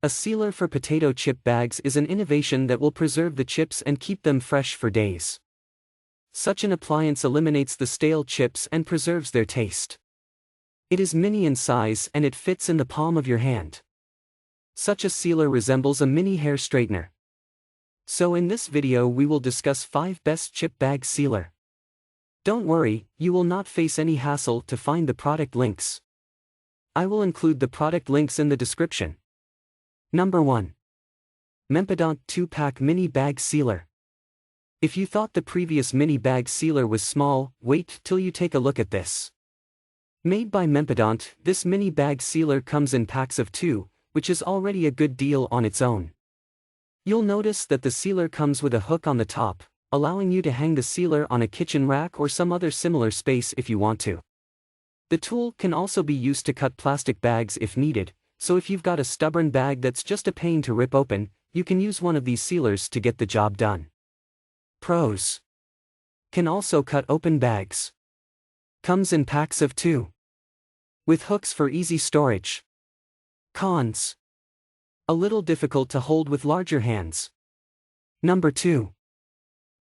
A sealer for potato chip bags is an innovation that will preserve the chips and keep them fresh for days. Such an appliance eliminates the stale chips and preserves their taste. It is mini in size and it fits in the palm of your hand. Such a sealer resembles a mini hair straightener. So in this video we will discuss 5 best chip bag sealer. Don't worry, you will not face any hassle to find the product links. I will include the product links in the description. Number 1. Mempedont 2-pack mini bag sealer. If you thought the previous mini bag sealer was small, wait till you take a look at this. Made by Mempedont, this mini bag sealer comes in packs of 2, which is already a good deal on its own. You'll notice that the sealer comes with a hook on the top, allowing you to hang the sealer on a kitchen rack or some other similar space if you want to. The tool can also be used to cut plastic bags if needed, so if you've got a stubborn bag that's just a pain to rip open, you can use one of these sealers to get the job done. Pros: can also cut open bags. Comes in packs of 2. With hooks for easy storage. Cons: a little difficult to hold with larger hands. Number 2.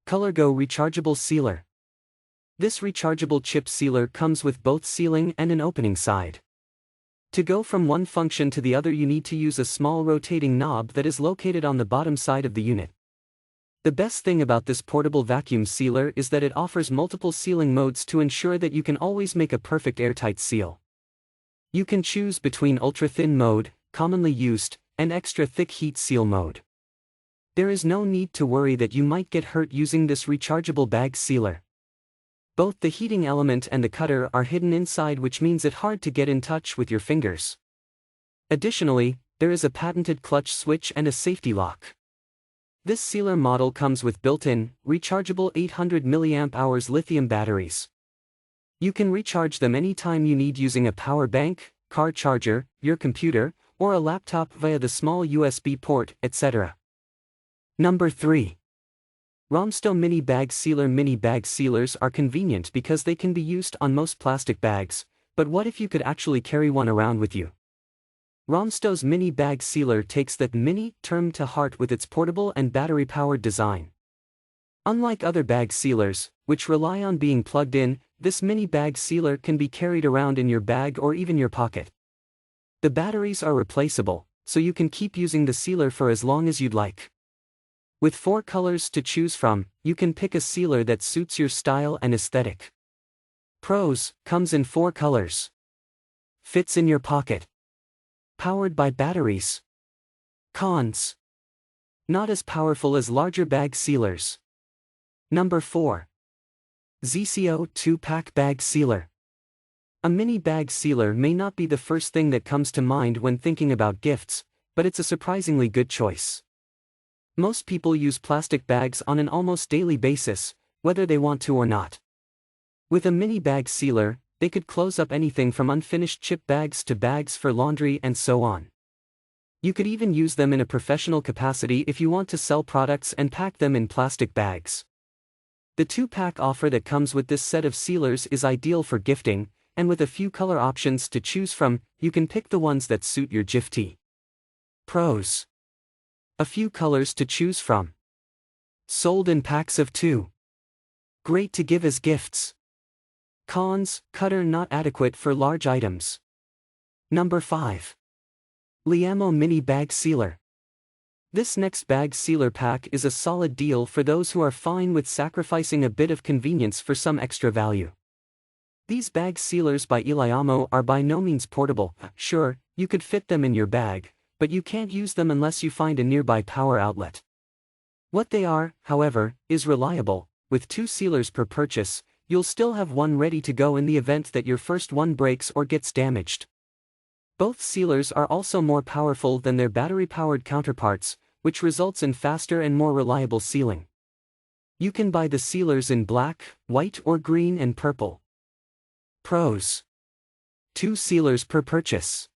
ColorGo Rechargeable Sealer. This rechargeable chip sealer comes with both sealing and an opening side. To go from one function to the other you need to use a small rotating knob that is located on the bottom side of the unit. The best thing about this portable vacuum sealer is that it offers multiple sealing modes to ensure that you can always make a perfect airtight seal. You can choose between ultra-thin mode, commonly used, and extra-thick heat seal mode. There is no need to worry that you might get hurt using this rechargeable bag sealer. Both the heating element and the cutter are hidden inside, which means it's hard to get in touch with your fingers. Additionally, there is a patented clutch switch and a safety lock. This sealer model comes with built-in, rechargeable 800 mAh lithium batteries. You can recharge them anytime you need using a power bank, car charger, your computer, or a laptop via the small USB port, etc. Number 3. ROMSTO Mini Bag Sealer. Mini bag sealers are convenient because they can be used on most plastic bags, but what if you could actually carry one around with you? ROMSTO's mini bag sealer takes that mini term to heart with its portable and battery-powered design. Unlike other bag sealers, which rely on being plugged in, this mini bag sealer can be carried around in your bag or even your pocket. The batteries are replaceable, so you can keep using the sealer for as long as you'd like. With 4 colors to choose from, you can pick a sealer that suits your style and aesthetic. Pros: comes in 4 colors. Fits in your pocket. Powered by batteries. Cons: not as powerful as larger bag sealers. Number 4. ZCO 2-pack bag sealer. A mini bag sealer may not be the first thing that comes to mind when thinking about gifts, but it's a surprisingly good choice. Most people use plastic bags on an almost daily basis, whether they want to or not. With a mini bag sealer, they could close up anything from unfinished chip bags to bags for laundry and so on. You could even use them in a professional capacity if you want to sell products and pack them in plastic bags. The 2-pack offer that comes with this set of sealers is ideal for gifting, and with a few color options to choose from, you can pick the ones that suit your giftee. Pros: a few colors to choose from. Sold in packs of 2. Great to give as gifts. Cons: cutter not adequate for large items. Number 5. Liamo Mini Bag Sealer. This next bag sealer pack is a solid deal for those who are fine with sacrificing a bit of convenience for some extra value. These bag sealers by liamo are by no means portable. Sure, you could fit them in your bag, but you can't use them unless you find a nearby power outlet. What they are, however, is reliable. With 2 sealers per purchase, you'll still have one ready to go in the event that your first one breaks or gets damaged. Both sealers are also more powerful than their battery-powered counterparts, which results in faster and more reliable sealing. You can buy the sealers in black, white or green and purple. Pros: 2 sealers per purchase.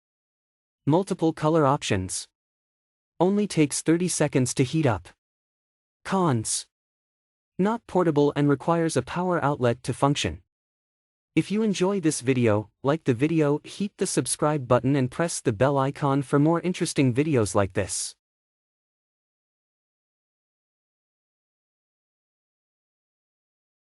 Multiple color options. Only takes 30 seconds to heat up. Cons: not portable and requires a power outlet to function. If you enjoy this video, like the video, hit the subscribe button and press the bell icon for more interesting videos like this.